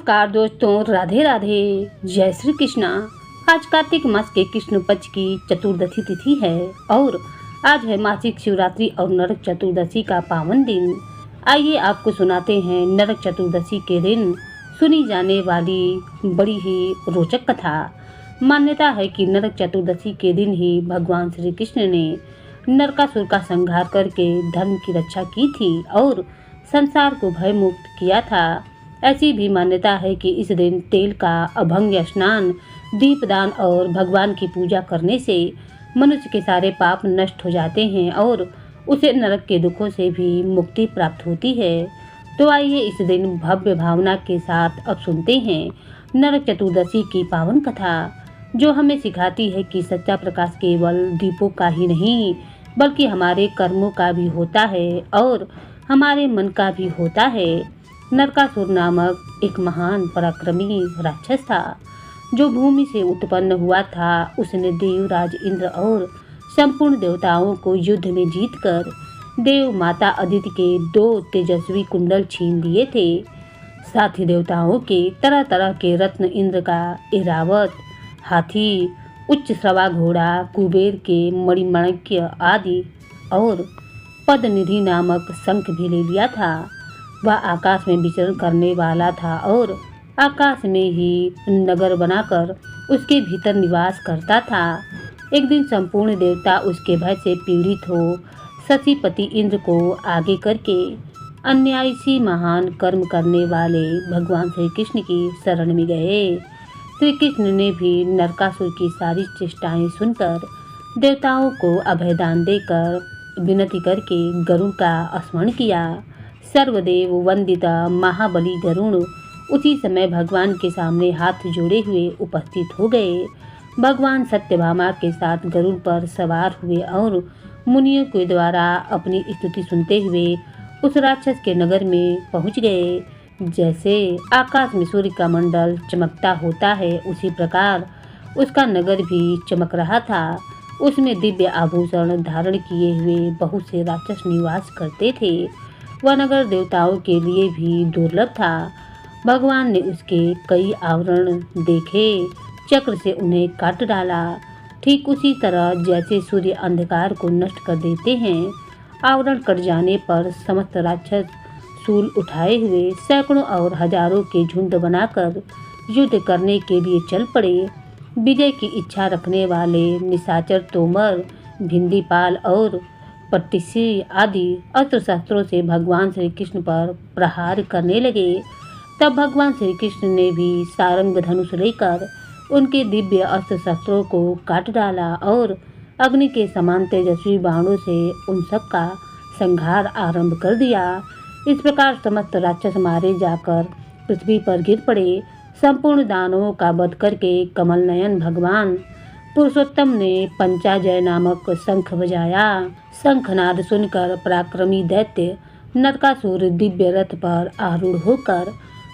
नमस्कार दोस्तों, राधे राधे, जय श्री कृष्णा। आज कार्तिक मास के कृष्ण पक्ष की चतुर्दशी तिथि है और आज है मासिक शिवरात्रि और नरक चतुर्दशी का पावन दिन। आइए आपको सुनाते हैं नरक चतुर्दशी के दिन सुनी जाने वाली बड़ी ही रोचक कथा। मान्यता है कि नरक चतुर्दशी के दिन ही भगवान श्री कृष्ण ने नरकासुर का संहार करके धर्म की रक्षा की थी और संसार को भय मुक्त किया था। ऐसी भी मान्यता है कि इस दिन तेल का अभंग स्नान, दीपदान और भगवान की पूजा करने से मनुष्य के सारे पाप नष्ट हो जाते हैं और उसे नरक के दुखों से भी मुक्ति प्राप्त होती है। तो आइए इस दिन भव्य भावना के साथ अब सुनते हैं नरक चतुर्दशी की पावन कथा, जो हमें सिखाती है कि सच्चा प्रकाश केवल दीपों का ही नहीं बल्कि हमारे कर्मों का भी होता है और हमारे मन का भी होता है। नरकासुर नामक एक महान पराक्रमी राक्षस था जो भूमि से उत्पन्न हुआ था। उसने देवराज इंद्र और संपूर्ण देवताओं को युद्ध में जीतकर देव माता अदिति के 2 तेजस्वी कुंडल छीन लिए थे। साथ ही देवताओं के तरह तरह के रत्न, इंद्र का ऐरावत हाथी, उच्च श्रवा घोड़ा, कुबेर के मणिमाणिक्य आदि और पद्मनिधि नामक शंख भी ले लिया था। वह आकाश में विचरण करने वाला था और आकाश में ही नगर बनाकर उसके भीतर निवास करता था। एक दिन संपूर्ण देवता उसके भय से पीड़ित हो सतीपति इंद्र को आगे करके अन्यायी महान कर्म करने वाले भगवान श्री कृष्ण की शरण में गए। श्री कृष्ण ने भी नरकासुर की सारी चेष्टाएं सुनकर देवताओं को अभयदान देकर विनती करके गरुड़ का स्मरण किया। सर्वदेव वंदित महाबली गरुड़ उसी समय भगवान के सामने हाथ जोड़े हुए उपस्थित हो गए। भगवान सत्यभामा के साथ गरुड़ पर सवार हुए और मुनियों के द्वारा अपनी स्तुति सुनते हुए उस राक्षस के नगर में पहुंच गए। जैसे आकाश में सूर्य का मंडल चमकता होता है, उसी प्रकार उसका नगर भी चमक रहा था। उसमें दिव्य आभूषण धारण किए हुए बहुत से राक्षस निवास करते थे। वह नगर देवताओं के लिए भी दुर्लभ था। भगवान ने उसके कई आवरण देखे, चक्र से उन्हें काट डाला। ठीक उसी तरह जैसे सूर्य अंधकार को नष्ट कर देते हैं, आवरण कट जाने पर समस्त राक्षस शूल उठाए हुए सैकड़ों और हजारों के झुंड बनाकर युद्ध करने के लिए चल पड़े। विजय की इच्छा रखने वाले निशाचर तोमर, भिंडीपाल और पट्टिसी आदि अस्त्र शस्त्रों से भगवान श्री कृष्ण पर प्रहार करने लगे। तब भगवान श्री कृष्ण ने भी सारंग धनुष लेकर उनके दिव्य अस्त्र शस्त्रों को काट डाला और अग्नि के समान तेजस्वी बाणों से उन सब का संहार आरंभ कर दिया। इस प्रकार समस्त राक्षस मारे जाकर पृथ्वी पर गिर पड़े। संपूर्ण दानवों का वध करके कमल नयन भगवान पुरुषोत्तम ने पंचाजय नामक शंख बजाया। शंखनाद सुनकर पराक्रमी दैत्य नरकासुर दिव्य रथ पर आरूढ़ होकर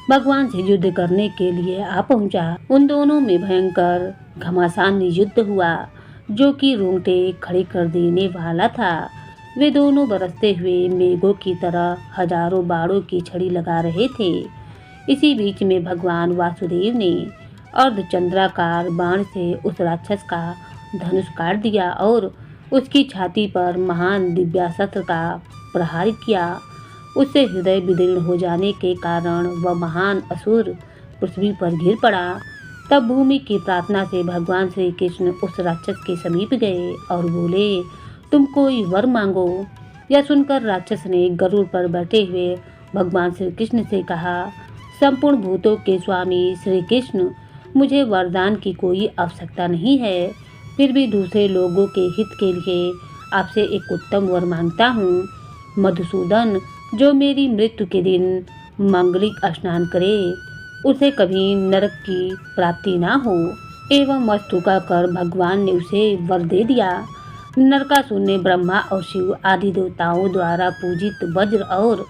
भगवान से युद्ध करने के लिए आ पहुंचा। उन दोनों में भयंकर घमासान युद्ध हुआ जो कि रोंगटे खड़े कर देने वाला था। वे दोनों बरसते हुए मेघों की तरह हजारों बाणों की छड़ी लगा रहे थे। इसी बीच में भगवान वासुदेव ने अर्धचंद्राकार बाण से उस राक्षस का धनुष काट दिया और उसकी छाती पर महान दिव्यास्त्र का प्रहार किया। उससे हृदय विदीर्ण हो जाने के कारण वह महान असुर पृथ्वी पर गिर पड़ा। तब भूमि की प्रार्थना से भगवान श्री कृष्ण उस राक्षस के समीप गए और बोले, तुम कोई वर मांगो। यह सुनकर राक्षस ने गरुड़ पर बैठे हुए भगवान श्री कृष्ण से कहा, संपूर्ण भूतों के स्वामी श्री कृष्ण, मुझे वरदान की कोई आवश्यकता नहीं है, फिर भी दूसरे लोगों के हित के लिए आपसे एक उत्तम वर मांगता हूँ। मधुसूदन, जो मेरी मृत्यु के दिन मांगलिक स्नान करे, उसे कभी नरक की प्राप्ति ना हो। एवं वस्तु का कर भगवान ने उसे वर दे दिया। नरकासुर ने ब्रह्मा और शिव आदि देवताओं द्वारा पूजित वज्र और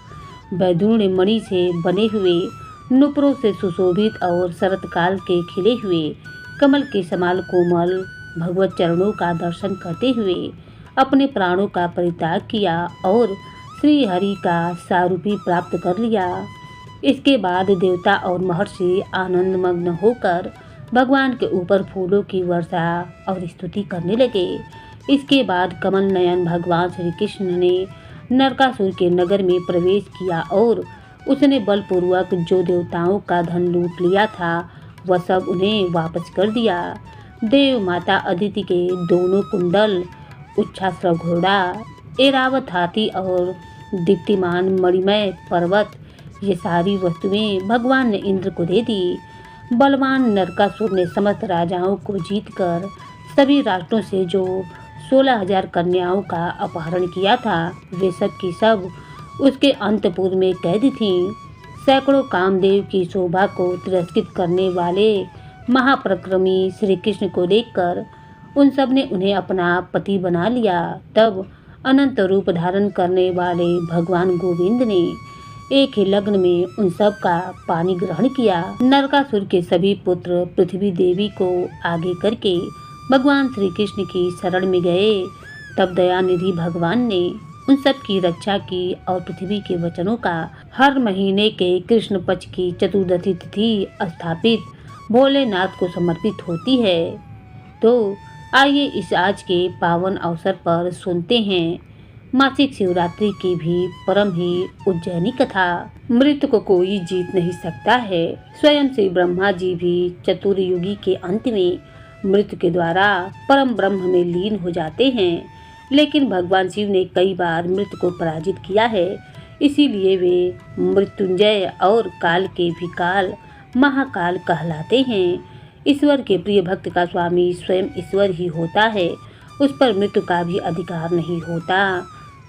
वैदुर्य मणि से बने हुए नुपुरों से सुशोभित और शरतकाल के खिले हुए कमल के समान कोमल भगवत चरणों का दर्शन करते हुए अपने प्राणों का परित्याग किया और श्री हरि का सारूपी प्राप्त कर लिया। इसके बाद देवता और महर्षि आनंद मग्न होकर भगवान के ऊपर फूलों की वर्षा और स्तुति करने लगे। इसके बाद कमल नयन भगवान श्री कृष्ण ने नरकासुर के नगर में प्रवेश किया और उसने बलपूर्वक जो देवताओं का धन लूट लिया था वह सब उन्हें वापस कर दिया। देव माता अदिति के दोनों कुंडल, उच्छास्त्र घोड़ा, ऐरावत हाथी और दीप्तिमान मणिमय पर्वत, ये सारी वस्तुएं भगवान ने इंद्र को दे दी। बलवान नरकासुर ने समस्त राजाओं को जीतकर सभी राष्ट्रों से जो 16,000 कन्याओं का अपहरण किया था वे सब की सब उसके अंतपुर में कैद थीं। सैकड़ों कामदेव की शोभा को तिरस्कृत करने वाले महापराक्रमी श्री कृष्ण को देखकर उन सब ने उन्हें अपना पति बना लिया। तब अनंत रूप धारण करने वाले भगवान गोविंद ने एक ही लग्न में उन सब का पानी ग्रहण किया। नरकासुर के सभी पुत्र पृथ्वी देवी को आगे करके भगवान श्री कृष्ण की शरण में गए। तब दयानिधि भगवान ने उन सब की रक्षा की और पृथ्वी के वचनों का हर महीने के कृष्ण पक्ष की चतुर्दशी तिथि स्थापित भोलेनाथ को समर्पित होती है। तो आइए इस आज के पावन अवसर पर सुनते हैं मासिक शिवरात्रि की भी परम ही उज्जैनी कथा। मृत्यु को कोई जीत नहीं सकता है। स्वयं श्री ब्रह्मा जी भी चतुर्युगी के अंत में मृत्यु के द्वारा परम ब्रह्म में लीन हो जाते हैं, लेकिन भगवान शिव ने कई बार मृत्यु को पराजित किया है। इसीलिए वे मृत्युंजय और काल के भी काल महाकाल कहलाते हैं। ईश्वर के प्रिय भक्त का स्वामी स्वयं ईश्वर ही होता है, उस पर मृत्यु का भी अधिकार नहीं होता।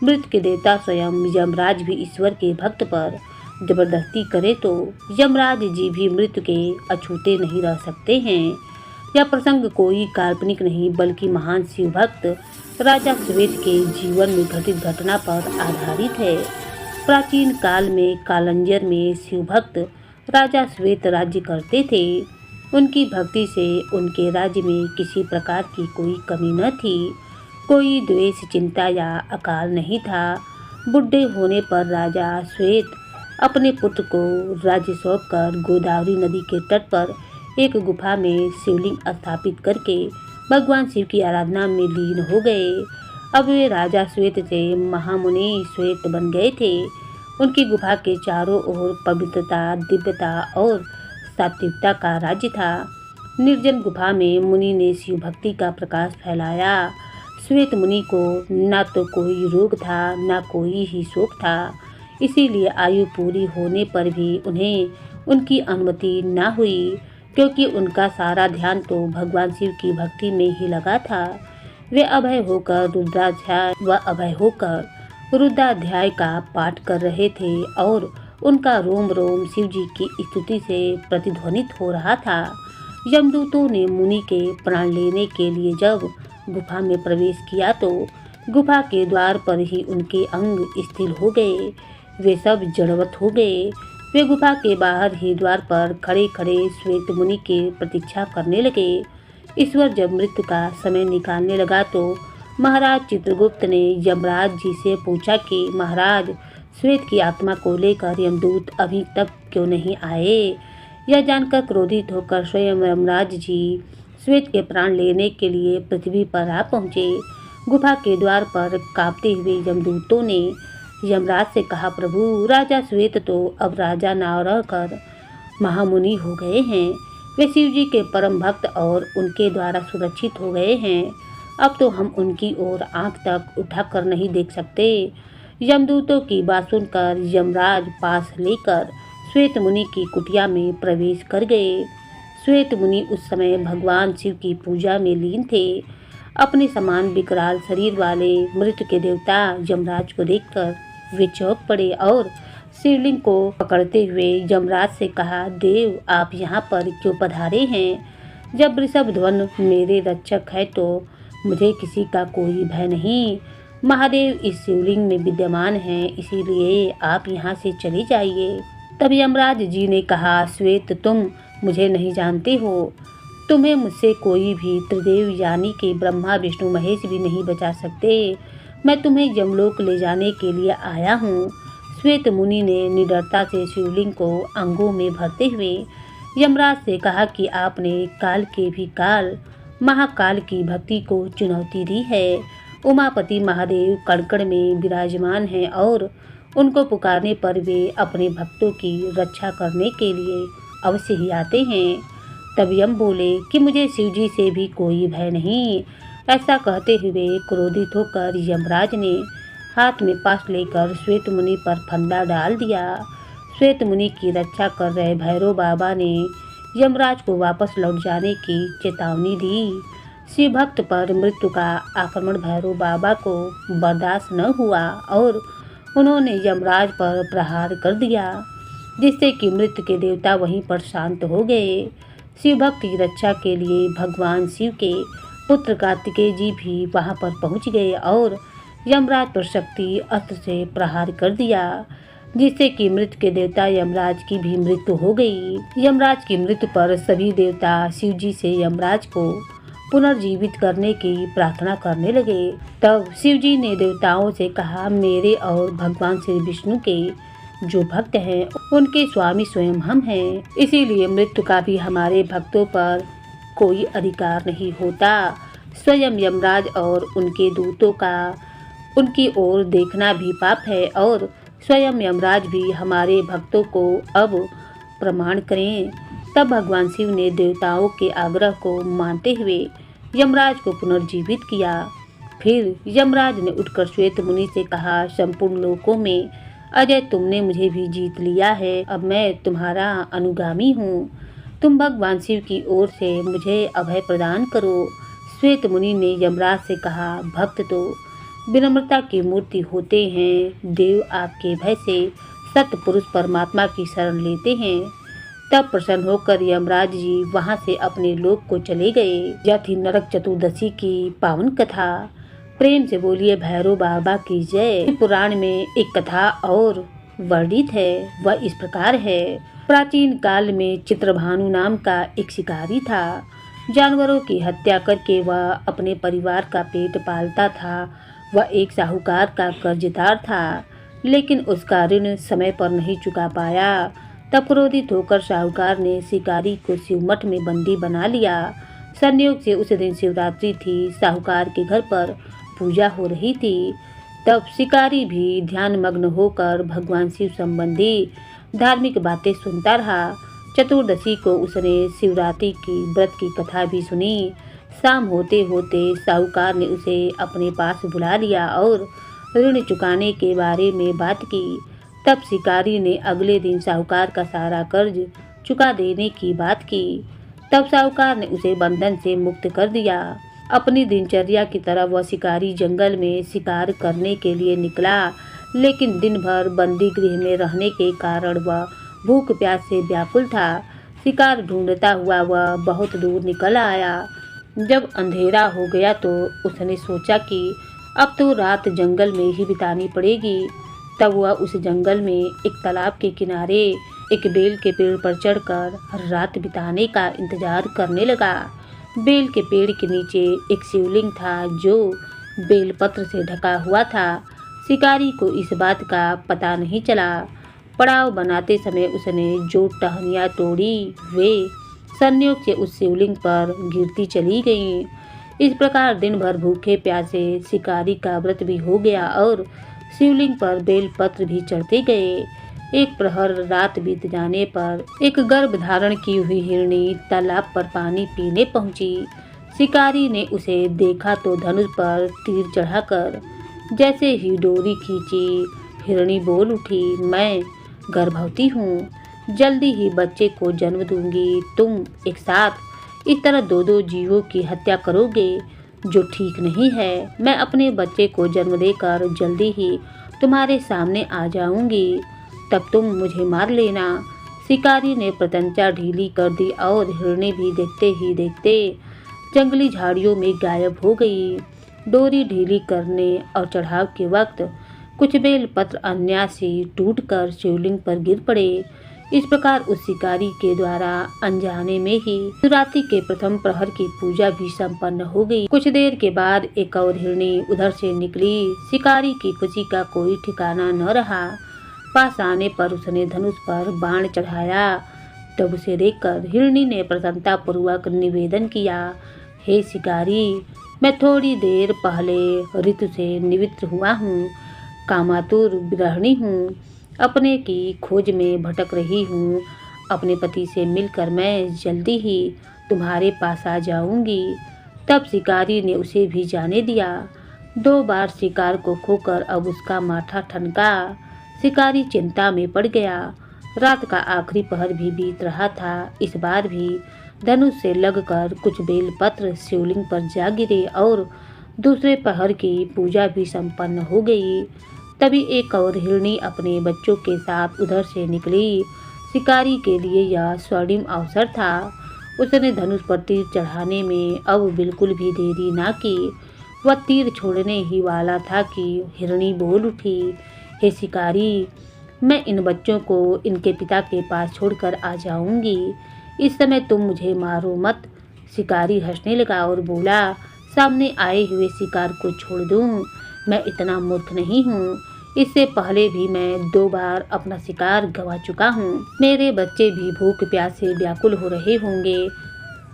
मृत्यु के देवता स्वयं यमराज भी ईश्वर के भक्त पर जबरदस्ती करे तो यमराज जी भी मृत्यु के अछूते नहीं रह सकते हैं। यह प्रसंग कोई काल्पनिक नहीं बल्कि महान शिव भक्त राजा श्वेत के जीवन में घटित घटना पर आधारित है। प्राचीन काल में कालंजर में शिव भक्त राजा श्वेत राज्य करते थे। उनकी भक्ति से उनके राज्य में किसी प्रकार की कोई कमी न थी, कोई द्वेष, चिंता या अकाल नहीं था। बुढ़े होने पर राजा श्वेत अपने पुत्र को राज्य सौंपकर गोदावरी नदी के तट पर एक गुफा में शिवलिंग स्थापित करके भगवान शिव की आराधना में लीन हो गए। अब वे राजा श्वेत से महामुनि श्वेत बन गए थे। उनकी गुफा के चारों ओर पवित्रता, दिव्यता और सात्विकता का राज्य था। निर्जन गुफा में मुनि ने शिव भक्ति का प्रकाश फैलाया। श्वेत मुनि को न तो कोई रोग था न कोई ही शोक था, इसीलिए आयु पूरी होने पर भी उन्हें उनकी अनुमति न हुई, क्योंकि उनका सारा ध्यान तो भगवान शिव की भक्ति में ही लगा था। वे अभय होकर रुद्राध्याय का पाठ कर रहे थे और उनका रोम रोम शिव जी की स्तुति से प्रतिध्वनित हो रहा था। यमदूतों ने मुनि के प्राण लेने के लिए जब गुफा में प्रवेश किया तो गुफा के द्वार पर ही उनके अंग स्थिर हो गए। वे सब जड़वत हो गए। वे गुफा के बाहर ही द्वार पर खड़े खड़े श्वेत मुनि के प्रतीक्षा करने लगे। ईश्वर जब मृत्यु का समय निकालने लगा तो महाराज चित्रगुप्त ने यमराज जी से पूछा कि महाराज, श्वेत की आत्मा को लेकर यमदूत अभी तक क्यों नहीं आए। यह जानकर क्रोधित होकर स्वयं यमराज जी श्वेत के प्राण लेने के लिए पृथ्वी पर आ पहुँचे। गुफा के द्वार पर कांपते हुए यमदूतों ने यमराज से कहा, प्रभु, राजा श्वेत तो अब राजा न रहकर महामुनि हो गए हैं। वे शिव जी के परम भक्त और उनके द्वारा सुरक्षित हो गए हैं। अब तो हम उनकी ओर आंख तक उठाकर नहीं देख सकते। यमदूतों की बात सुनकर यमराज पास लेकर श्वेत मुनि की कुटिया में प्रवेश कर गए। श्वेत मुनि उस समय भगवान शिव की पूजा में लीन थे। अपने समान विकराल शरीर वाले मृत्यु के देवता यमराज को देखकर वे चौंक पड़े और शिवलिंग को पकड़ते हुए यमराज से कहा, देव, आप यहाँ पर क्यों पधारे हैं? जब ऋषभध्वज मेरे रक्षक है तो मुझे किसी का कोई भय नहीं। महादेव इस शिवलिंग में विद्यमान हैं, इसीलिए आप यहाँ से चले जाइए। तब यमराज जी ने कहा, श्वेत, तुम मुझे नहीं जानते हो। तुम्हें मुझसे कोई भी त्रिदेव यानी कि ब्रह्मा, विष्णु, महेश भी नहीं बचा सकते। मैं तुम्हें यमलोक ले जाने के लिए आया हूँ। श्वेत मुनि ने निडरता से शिवलिंग को अंगों में भरते हुए यमराज से कहा कि आपने काल के भी काल महाकाल की भक्ति को चुनौती दी है। उमापति महादेव कड़कड़ में विराजमान हैं और उनको पुकारने पर वे अपने भक्तों की रक्षा करने के लिए अवश्य ही आते हैं। तब यम बोले कि मुझे शिवजी से भी कोई भय नहीं। ऐसा कहते हुए क्रोधित होकर यमराज ने हाथ में पाश लेकर श्वेत मुनि पर फंदा डाल दिया। श्वेत मुनि की रक्षा कर रहे भैरव बाबा ने यमराज को वापस लौट जाने की चेतावनी दी। शिव भक्त पर मृत्यु का आक्रमण भैरव बाबा को बर्दाश्त न हुआ और उन्होंने यमराज पर प्रहार कर दिया, जिससे कि मृत्यु के देवता वहीं पर शांत हो गए। शिव भक्त की रक्षा के लिए भगवान शिव के पुत्र कार्तिकेय जी भी वहां पर पहुंच गए और यमराज पर शक्ति अस्त्र से प्रहार कर दिया, जिससे कि मृत्यु के देवता यमराज की भी मृत्यु हो गई। यमराज की मृत्यु पर सभी देवता शिव जी से यमराज को पुनर्जीवित करने की प्रार्थना करने लगे। तब शिव जी ने देवताओं से कहा, मेरे और भगवान श्री विष्णु के जो भक्त हैं उनके स्वामी स्वयं हम हैं, इसीलिए मृत्यु का भी हमारे भक्तों पर कोई अधिकार नहीं होता। स्वयं यमराज और उनके दूतों का उनकी ओर देखना भी पाप है और स्वयं यमराज भी हमारे भक्तों को अब प्रमाण करें। तब भगवान शिव ने देवताओं के आग्रह को मानते हुए यमराज को पुनर्जीवित किया। फिर यमराज ने उठकर श्वेत मुनि से कहा, संपूर्ण लोकों में अजय तुमने मुझे भी जीत लिया है, अब मैं तुम्हारा अनुगामी हूँ। तुम भगवान शिव की ओर से मुझे अभय प्रदान करो। श्वेत मुनि ने यमराज से कहा, भक्त तो विनम्रता की मूर्ति होते हैं, देव आपके भय से सतपुरुष परमात्मा की शरण लेते हैं। तब प्रसन्न होकर यमराज जी वहां से अपने लोक को चले गए। यह थी नरक चतुर्दशी की पावन कथा। प्रेम से बोलिए भैरव बाबा की जय। पुराण में एक कथा और वर्णित है, वह इस प्रकार है। प्राचीन काल में चित्रभानु नाम का एक शिकारी था। जानवरों की हत्या करके वह अपने परिवार का पेट पालता था। वह एक साहूकार का कर्जदार था, लेकिन उसका ऋण समय पर नहीं चुका पाया। तब क्रोधित होकर साहूकार ने शिकारी को शिवमठ में बंदी बना लिया। संयोग से उस दिन शिवरात्रि थी। साहूकार के घर पर पूजा हो रही थी। तब शिकारी भी ध्यान मग्न होकर भगवान शिव संबंधी धार्मिक बातें सुनता रहा। चतुर्दशी को उसने शिवरात्रि की व्रत की कथा भी सुनी। शाम होते होते साहूकार ने उसे अपने पास बुला लिया और ऋण चुकाने के बारे में बात की। तब शिकारी ने अगले दिन साहूकार का सारा कर्ज चुका देने की बात की। तब साहूकार ने उसे बंधन से मुक्त कर दिया। अपनी दिनचर्या की तरह वह शिकारी जंगल में शिकार करने के लिए निकला, लेकिन दिन भर बंदी गृह में रहने के कारण वह भूख प्यास से व्याकुल था। शिकार ढूंढता हुआ वह बहुत दूर निकल आया। जब अंधेरा हो गया तो उसने सोचा कि अब तो रात जंगल में ही बितानी पड़ेगी। तब वह उस जंगल में एक तालाब के किनारे एक बेल के पेड़ पर चढ़कर रात बिताने का इंतजार करने लगा। बेल के पेड़ के नीचे एक शिवलिंग था जो बेलपत्र से ढका हुआ था। शिकारी को इस बात का पता नहीं चला। पड़ाव बनाते समय उसने जो टहनियाँ तोड़ी वे संयोग से उस शिवलिंग पर गिरती चली गईं। इस प्रकार दिन भर भूखे प्यासे शिकारी का व्रत भी हो गया और शिवलिंग पर बेलपत्र भी चढ़ते गए। एक प्रहर रात बीत जाने पर एक गर्भ धारण की हुई हिरणी तालाब पर पानी पीने पहुंची। शिकारी ने उसे देखा तो धनुष पर तीर चढ़ाकर जैसे ही डोरी खींची, हिरणी बोल उठी, मैं गर्भवती हूँ, जल्दी ही बच्चे को जन्म दूंगी। तुम एक साथ इस तरह दो दो जीवों की हत्या करोगे जो ठीक नहीं है। मैं अपने बच्चे को जन्म देकर जल्दी ही तुम्हारे सामने आ जाऊंगी, तब तुम मुझे मार लेना। शिकारी ने प्रत्यंचा ढीली कर दी और हिरणी भी देखते ही देखते जंगली झाड़ियों में गायब हो गई। डोरी ढीली करने और चढ़ाव के वक्त कुछ बेलपत्र अन्यासी टूटकर शिवलिंग पर गिर पड़े। इस प्रकार उस शिकारी के द्वारा अनजाने में ही शिवरात्रि के प्रथम प्रहर की पूजा भी संपन्न हो गई। कुछ देर के बाद एक और हिरणी उधर से निकली। शिकारी की खुशी का कोई ठिकाना न रहा। पास आने पर उसने धनुष पर बाण चढ़ाया। तब उसे देखकर हिरणी ने प्रसन्नतापूर्वक निवेदन किया, हे शिकारी, मैं थोड़ी देर पहले ऋतु से निवृत्त हुआ हूँ। कामातुर गृहिणी हूँ, अपने की खोज में भटक रही हूँ। अपने पति से मिलकर मैं जल्दी ही तुम्हारे पास आ जाऊंगी। तब शिकारी ने उसे भी जाने दिया। 2 बार शिकार को खोकर अब उसका माथा ठनका। शिकारी चिंता में पड़ गया। रात का आखिरी पहर भी बीत रहा था। इस बार भी धनुष से लगकर कुछ बेलपत्र शिवलिंग पर जा गिरे और दूसरे पहर की पूजा भी संपन्न हो गई। तभी एक और हिरणी अपने बच्चों के साथ उधर से निकली। शिकारी के लिए यह स्वर्णिम अवसर था। उसने धनुष पर तीर चढ़ाने में अब बिल्कुल भी देरी ना की। वह तीर छोड़ने ही वाला था कि हिरणी बोल उठी, हे शिकारी, मैं इन बच्चों को इनके पिता के पास छोड़कर आ जाऊंगी। इस समय तुम मुझे मारो मत। शिकारी हंसने लगा और बोला, सामने आए हुए शिकार को छोड़ दूं? मैं इतना मूर्ख नहीं हूँ। इससे पहले भी मैं 2 बार अपना शिकार गंवा चुका हूँ। मेरे बच्चे भी भूख प्यास से व्याकुल हो रहे होंगे।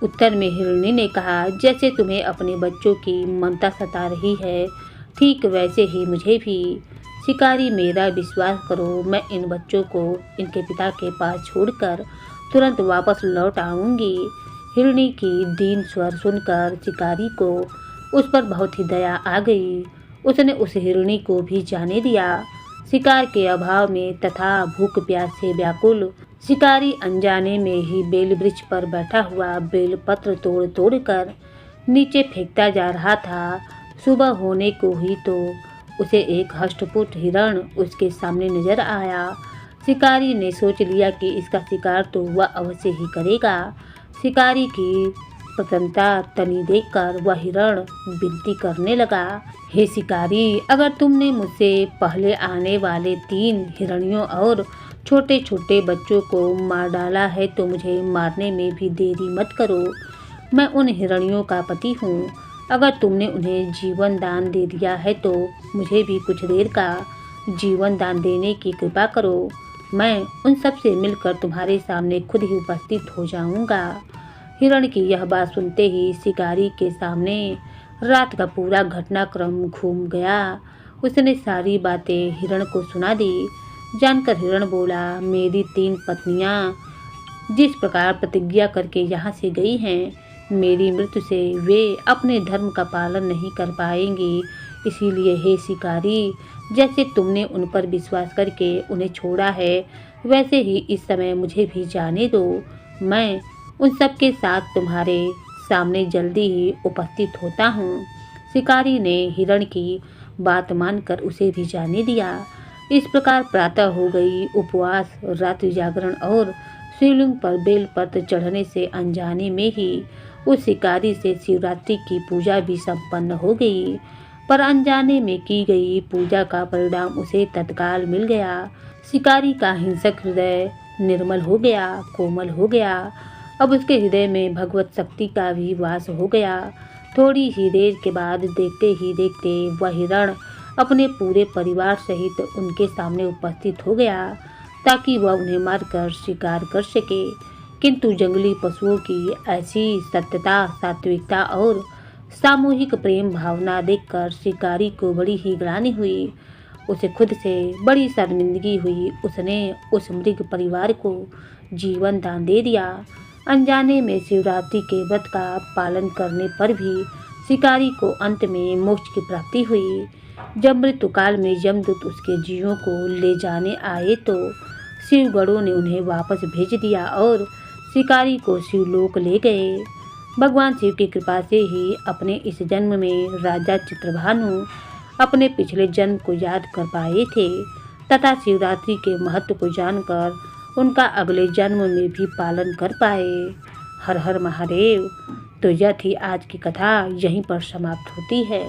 उत्तर में हिरणी ने कहा, जैसे तुम्हें अपने बच्चों की ममता सता रही है, ठीक वैसे ही मुझे भी। शिकारी, मेरा विश्वास करो, मैं इन बच्चों को इनके पिता के पास छोड़कर तुरंत वापस लौट आऊंगी। हिरणी की दीन स्वर सुनकर शिकारी को उस पर बहुत ही दया आ गई। उसने उस हिरणी को भी जाने दिया। शिकार के अभाव में तथा भूख प्यास से व्याकुल शिकारी अनजाने में ही बेल वृक्ष पर बैठा हुआ बेलपत्र तोड़ तोड़ कर नीचे फेंकता जा रहा था। सुबह होने को ही तो उसे एक हष्टपुष्ट हिरण उसके सामने नजर आया। शिकारी ने सोच लिया कि इसका शिकार तो वह अवश्य ही करेगा। शिकारी की प्रसन्नता तनी देखकर वह हिरण विनती करने लगा, हे शिकारी, अगर तुमने मुझसे पहले आने वाले 3 हिरणियों और छोटे छोटे बच्चों को मार डाला है तो मुझे मारने में भी देरी मत करो। मैं उन हिरणियों का पति हूँ। अगर तुमने उन्हें जीवन दान दे दिया है तो मुझे भी कुछ देर का जीवन दान देने की कृपा करो। मैं उन सब से मिलकर तुम्हारे सामने खुद ही उपस्थित हो जाऊंगा। हिरण की यह बात सुनते ही शिकारी के सामने रात का पूरा घटनाक्रम घूम गया। उसने सारी बातें हिरण को सुना दी। जानकर हिरण बोला, मेरी 3 पत्नियां जिस प्रकार प्रतिज्ञा करके यहाँ से गई हैं, मेरी मृत्यु से वे अपने धर्म का पालन नहीं कर पाएंगी। इसीलिए हे शिकारी, जैसे तुमने उन पर विश्वास करके उन्हें छोड़ा है, वैसे ही इस समय मुझे भी जाने दो। मैं उन सब के साथ तुम्हारे सामने जल्दी ही उपस्थित होता हूँ। शिकारी ने हिरण की बात मानकर उसे भी जाने दिया। इस प्रकार प्रातः हो गई। उपवास, रात्रि जागरण और शिवलिंग पर बेलपत्र चढ़ने से अनजाने में ही उस शिकारी से शिवरात्रि की पूजा भी संपन्न हो गई। पर अनजाने में की गई पूजा का परिणाम उसे तत्काल मिल गया। शिकारी का हिंसक हृदय निर्मल हो गया, कोमल हो गया। अब उसके हृदय में भगवत शक्ति का भी वास हो गया। थोड़ी ही देर के बाद देखते ही देखते वह हिरण अपने पूरे परिवार सहित उनके सामने उपस्थित हो गया ताकि वह उन्हें मारकर शिकार कर सके। किंतु जंगली पशुओं की ऐसी सत्यता, सात्विकता और सामूहिक प्रेम भावना देखकर शिकारी को बड़ी ही ग्लानि हुई। उसे खुद से बड़ी शर्मिंदगी हुई। उसने उस मृग परिवार को जीवन दान दे दिया। अनजाने में शिवरात्रि के व्रत का पालन करने पर भी शिकारी को अंत में मोक्ष की प्राप्ति हुई। जब मृत्युकाल में यमदूत उसके जीवों को ले जाने आए तो शिवगणों ने उन्हें वापस भेज दिया और शिकारी को शिवलोक ले गए। भगवान शिव की कृपा से ही अपने इस जन्म में राजा चित्रभानु अपने पिछले जन्म को याद कर पाए थे तथा शिवरात्रि के महत्व को जानकर उनका अगले जन्म में भी पालन कर पाए। हर हर महादेव। तो यह थी आज की कथा, यहीं पर समाप्त होती है।